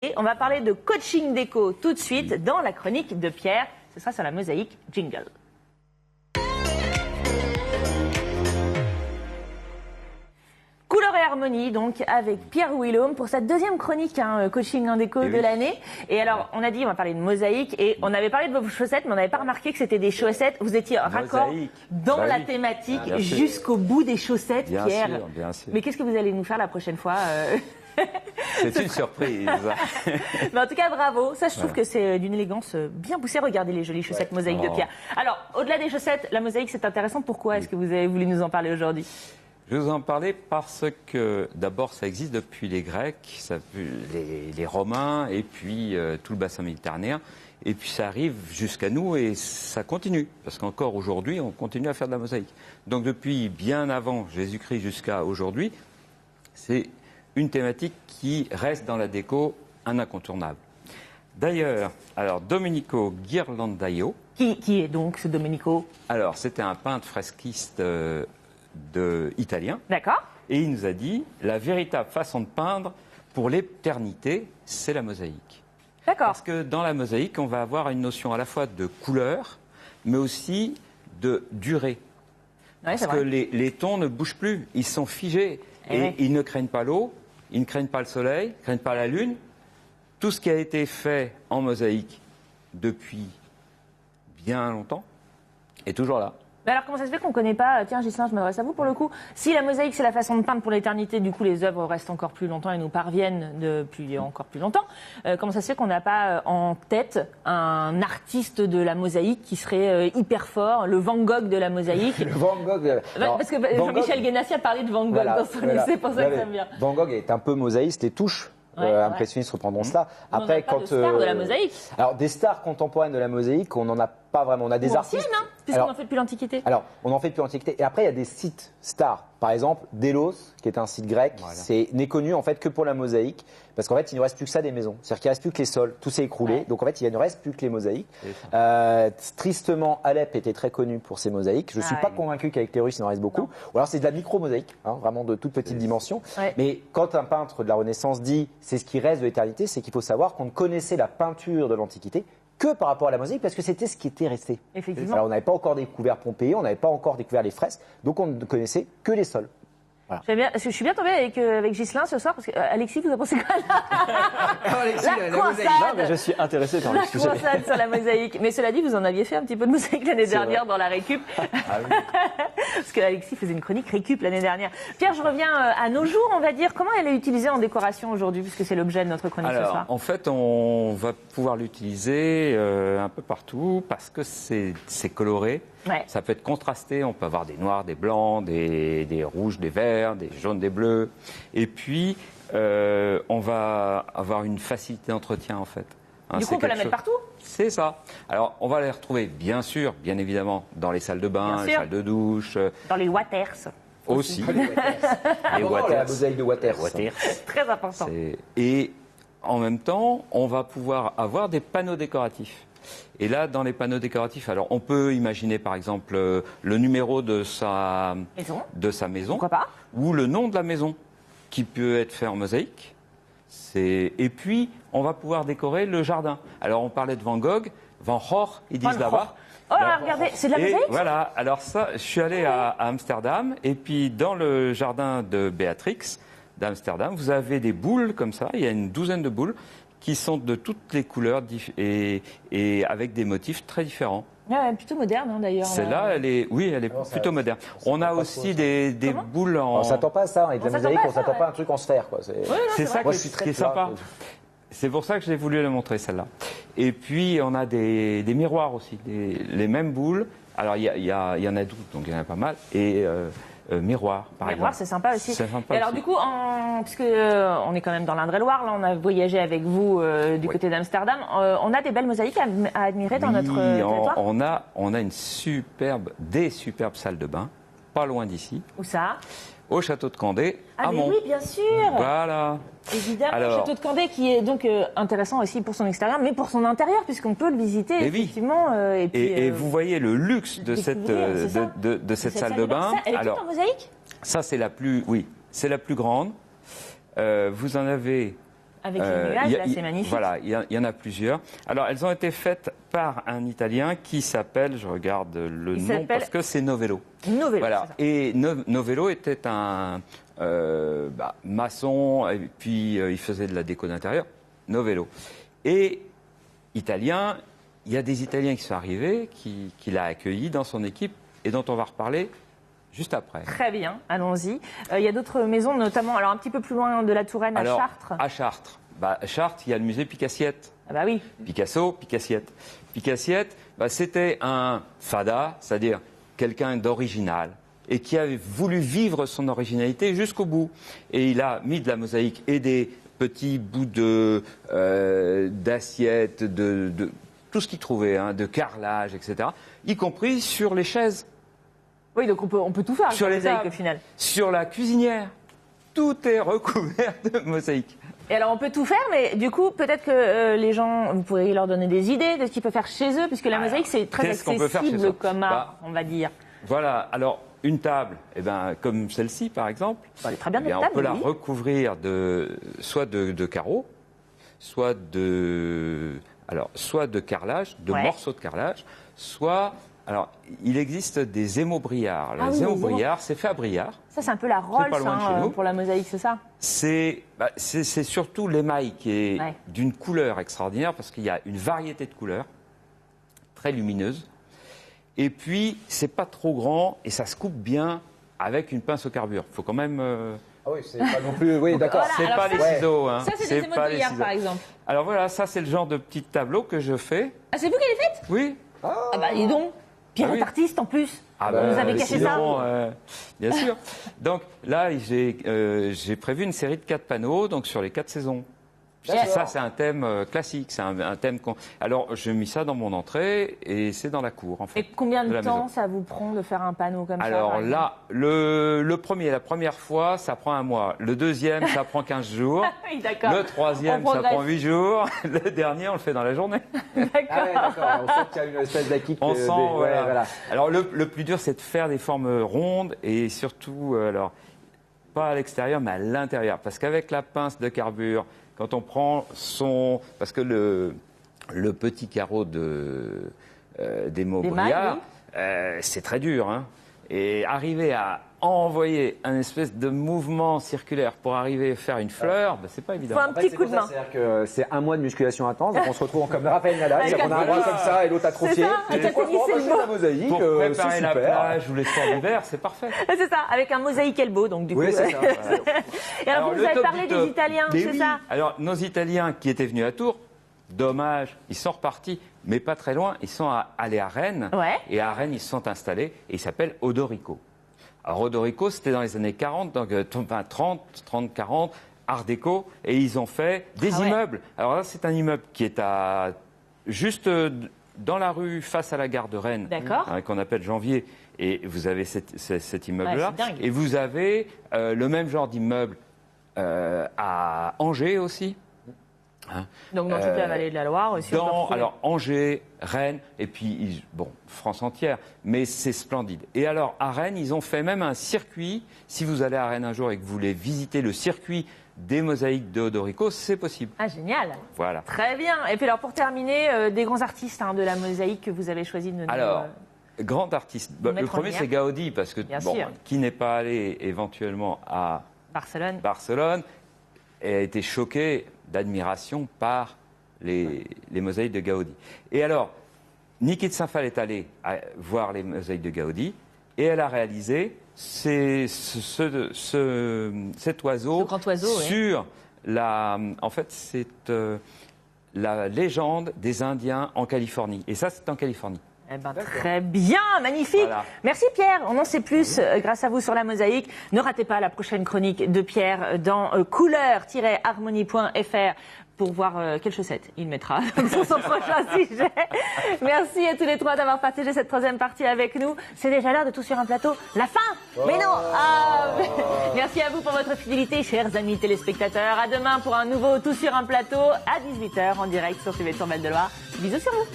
Et on va parler de coaching déco tout de suite dans la chronique de Pierre. Ce sera sur la mosaïque jingle. Couleur et harmonie, donc, avec Pierre Wilhomme pour cette deuxième chronique, coaching en déco de l'année. Et alors, on a dit, on va parler de mosaïque, et on avait parlé de vos chaussettes, mais on n'avait pas remarqué que c'était des chaussettes. Vous étiez raccord dans la thématique jusqu'au bout des chaussettes, Pierre. Bien sûr. Mais qu'est-ce que vous allez nous faire la prochaine fois C'est une surprise. Mais en tout cas, bravo. Ça, je trouve que c'est d'une élégance bien poussée. Regardez les jolies chaussettes mosaïques de Pierre. Alors, au-delà des chaussettes, la mosaïque, c'est intéressant. Pourquoi est-ce que vous avez voulu nous en parler aujourd'hui ? Je vais vous en parler parce que, d'abord, ça existe depuis les Grecs, les Romains, et puis tout le bassin méditerranéen. Et puis ça arrive jusqu'à nous et ça continue. Parce qu'encore aujourd'hui, on continue à faire de la mosaïque. Donc depuis bien avant Jésus-Christ jusqu'à aujourd'hui, c'est une thématique qui reste dans la déco un incontournable. D'ailleurs, alors Domenico Ghirlandaio. Qui est donc ce Domenico ? Alors, c'était un peintre fresquiste italien. D'accord. Et il nous a dit, la véritable façon de peindre pour l'éternité, c'est la mosaïque. D'accord. Parce que dans la mosaïque, on va avoir une notion à la fois de couleur, mais aussi de durée. Ouais, parce que les tons ne bougent plus, ils sont figés. Et ils ne craignent pas l'eau, ils ne craignent pas le soleil, ne craignent pas la lune. Tout ce qui a été fait en mosaïque depuis bien longtemps est toujours là. Mais alors, comment ça se fait qu'on ne connaît pas, tiens Ghislain, je m'adresse à vous pour le coup, si la mosaïque c'est la façon de peindre pour l'éternité, du coup les œuvres restent encore plus longtemps et nous parviennent depuis encore plus longtemps, comment ça se fait qu'on n'a pas en tête un artiste de la mosaïque qui serait hyper fort, le Van Gogh de la mosaïque? Le Van Gogh. Parce que Jean-Michel Guénassi a parlé de Van Gogh dans son livre, c'est pour ça que ça me vient. Van Gogh est un peu mosaïste et touche. Impressionnistes reprendront cela. Après, quand de stars de la mosaïque. Alors, des stars contemporaines de la mosaïque, on n'en a pas vraiment. On a des artistes. Anciennes, puisqu'on en fait depuis l'Antiquité. Alors, on en fait depuis l'Antiquité. Et après, il y a des sites stars. Par exemple, Délos, qui est un site grec, n'est connu en fait que pour la mosaïque, parce qu'en fait, il ne reste plus que ça des maisons. C'est-à-dire qu'il ne reste plus que les sols. Tout s'est écroulé. Donc, en fait, il ne reste plus que les mosaïques. Tristement, Alep était très connu pour ses mosaïques. Je ne suis pas convaincu qu'avec les Russes, il en reste beaucoup. Ou alors, c'est de la micro-mosaïque, vraiment de toute petite dimension. Mais quand un peintre de la Renaissance dit c'est ce qui reste de l'éternité, c'est qu'il faut savoir qu'on ne connaissait la peinture de l'Antiquité que par rapport à la mosaïque, parce que c'était ce qui était resté. Effectivement. Alors, on n'avait pas encore découvert Pompéi, on n'avait pas encore découvert les fresques, donc on ne connaissait que les sols. Voilà. Je suis bien tombée avec Ghislain ce soir, parce que Alexis, vous en pensez quoi Alexis, la mosaïque. Non, mais je suis intéressé par le sujet. La croisade sur la mosaïque. Mais cela dit, vous en aviez fait un petit peu de mosaïque l'année dernière dans la récup. Parce que Alexis faisait une chronique récup l'année dernière. Pierre, je reviens à nos jours, on va dire. Comment elle est utilisée en décoration aujourd'hui, puisque c'est l'objet de notre chronique ce soir? En fait, on va pouvoir l'utiliser un peu partout parce que c'est coloré. Ça peut être contrasté, on peut avoir des noirs, des blancs, des rouges, des verts, des jaunes, des bleus. Et puis, on va avoir une facilité d'entretien en fait. Du coup, on peut la mettre partout? C'est ça. Alors, on va les retrouver, bien sûr, bien évidemment, dans les salles de bain, les salles de douche. Dans les waters. Aussi. Les waters. La mosaïque de waters. Très important. Et en même temps, on va pouvoir avoir des panneaux décoratifs. Et là, dans les panneaux décoratifs, alors on peut imaginer par exemple le numéro de sa maison, pourquoi pas, ou le nom de la maison, qui peut être fait en mosaïque. Et puis, on va pouvoir décorer le jardin. Alors, on parlait de Van Gogh, Van Gogh, ils disent là-bas. Oh là, regardez, c'est de la mosaïque. Voilà, alors ça, je suis allé à Amsterdam, et puis dans le jardin de Béatrix d'Amsterdam, vous avez des boules comme ça, il y a une douzaine de boules, qui sont de toutes les couleurs et avec des motifs très différents. Plutôt moderne d'ailleurs. Celle-là, elle est plutôt moderne. On a aussi des boules en... On ne s'attend pas à ça, avec la mosaïque, on ne s'attend pas à un truc en sphère. C'est ça qui est sympa. C'est pour ça que j'ai voulu la montrer, celle-là. Et puis, on a des miroirs aussi, les mêmes boules. Alors, il y en a 12, donc il y en a pas mal. Et... miroir, par exemple. C'est sympa aussi. Sympa et alors aussi. du coup, puisque on est quand même dans l'Indre-et-Loire, là on a voyagé avec vous du côté d'Amsterdam, on a des belles mosaïques à admirer dans notre territoire. On a des superbes salles de bain, pas loin d'ici. Où ça? Au château de Candé, à Mons. Oui, bien sûr. Voilà. Évidemment, le château de Candé qui est donc intéressant aussi pour son extérieur, mais pour son intérieur, puisqu'on peut le visiter, effectivement. Et vous voyez le luxe de cette salle de bain. Elle est toute en mosaïque? Ça, c'est la plus grande. Vous en avez Avec les nuages, là, c'est magnifique. Voilà, il y en a plusieurs. Alors, elles ont été faites par un Italien qui s'appelle, je regarde le nom parce que c'est Novello. Novello, voilà. Et Novello était un maçon, et puis il faisait de la déco d'intérieur. Novello. Et italien, il y a des Italiens qui sont arrivés, qu'il a accueillis dans son équipe et dont on va reparler juste après. Très bien, allons-y. Il y a d'autres maisons, notamment alors un petit peu plus loin de la Touraine, à Chartres. À Chartres. À Chartres, il y a le musée Picassiette. Ah bah oui. Picasso, Picassiette. Picassiette, c'était un fada, c'est-à-dire quelqu'un d'original et qui avait voulu vivre son originalité jusqu'au bout. Et il a mis de la mosaïque et des petits bouts d'assiettes, de tout ce qu'il trouvait, hein, de carrelage, etc., y compris sur les chaises. Oui, donc on peut tout faire sur les mosaïque au final. Sur la cuisinière, tout est recouvert de mosaïque. Et alors on peut tout faire, mais du coup peut-être que les gens, vous pourriez leur donner des idées de ce qu'ils peuvent faire chez eux, puisque la mosaïque c'est très accessible comme art, on va dire. Voilà, alors une table, comme celle-ci par exemple, très bien on peut la recouvrir soit de carreaux, soit de carrelage, de morceaux de carrelage, soit... Alors, il existe des émaux-briards. Les émaux-briards, c'est fait à Briard. Ça, c'est un peu la Rolls pour la mosaïque, c'est ça? C'est surtout l'émail qui est d'une couleur extraordinaire, parce qu'il y a une variété de couleurs, très lumineuse. Et puis, c'est pas trop grand, et ça se coupe bien avec une pince au carbure. Il faut quand même... Ah oui, c'est pas non plus... Oui, d'accord. Voilà, c'est pas les ciseaux. Hein. Ça, c'est des émaux-briards, par exemple. Alors voilà, ça, c'est le genre de petit tableau que je fais. Ah, c'est vous qui l'avez fait? Oui. Ah bah, dis donc. Pierre est artiste en plus. Vous avez caché ça. Bien sûr. Donc là, j'ai prévu une série de 4 panneaux, donc sur les 4 saisons. Ça, c'est un thème classique. C'est un thème Alors, j'ai mis ça dans mon entrée et c'est dans la cour, en fait. Et combien de temps ça vous prend de faire un panneau comme ça? Alors là, la première fois, ça prend 1 mois. Le deuxième, ça prend 15 jours. Oui, d'accord. Le troisième, ça prend 8 jours. Le dernier, on le fait dans la journée. D'accord. On sent qu'il y a une espèce d'équipe. On sent, voilà. Alors, le plus dur, c'est de faire des formes rondes et surtout, pas à l'extérieur, mais à l'intérieur. Parce qu'avec la pince de carbure, quand on prend parce que le petit carreau des Maubriard, c'est très dur, hein. Et arriver à envoyer un espèce de mouvement circulaire pour arriver à faire une fleur, c'est pas évident. Faut un petit coup de main. C'est-à-dire que c'est 1 mois de musculation intense, donc on se retrouve comme Raphaël Nadal, on a un bras comme ça et l'autre atrophié. C'est la mosaïque, pour préparer la plage ou les sports d'hiver, c'est parfait. C'est ça, avec un mosaïque elbow, donc du coup. Oui, c'est ça. Et alors, vous avez parlé des Italiens, c'est ça? Alors, nos Italiens qui étaient venus à Tours, dommage, ils sont repartis, mais pas très loin, ils sont allés à Rennes. Ouais. Et à Rennes, ils se sont installés et ils s'appellent Odorico. Alors, Odorico, c'était dans les années 40, donc 30, 40, Art déco, et ils ont fait des immeubles. Alors là, c'est un immeuble qui est juste dans la rue face à la gare de Rennes, qu'on appelle Janvier, et vous avez cet immeuble-là. Et vous avez le même genre d'immeuble à Angers aussi. Hein. Donc dans toute la vallée de la Loire aussi. Alors Angers, Rennes, et puis France entière, mais c'est splendide. Et alors à Rennes, ils ont fait même un circuit. Si vous allez à Rennes un jour et que vous voulez visiter le circuit des mosaïques de Odorico, c'est possible. Ah génial. Voilà. Très bien. Et puis alors pour terminer, des grands artistes de la mosaïque que vous avez choisi de nous. Alors grand artiste. Le premier c'est Gaudi parce que qui n'est pas allé éventuellement à Barcelone et a été choqué d'admiration par les mosaïques de Gaudi. Et alors, Niki de Saint-Phal est allée voir les mosaïques de Gaudi et elle a réalisé cet oiseau, sur en fait, c'est la légende des Indiens en Californie. Et ça, c'est en Californie. Eh ben, très bien, magnifique. Voilà. Merci Pierre, on en sait plus grâce à vous sur la mosaïque. Ne ratez pas la prochaine chronique de Pierre dans couleur-harmonie.fr pour voir quelles chaussettes il mettra sur son prochain sujet. Merci à tous les trois d'avoir partagé cette troisième partie avec nous. C'est déjà l'heure de Tout sur un plateau. La fin. Mais non. Merci à vous pour votre fidélité, chers amis téléspectateurs. À demain pour un nouveau Tout sur un plateau à 18h en direct sur TV Tour Val de Loire. Bisous sur vous.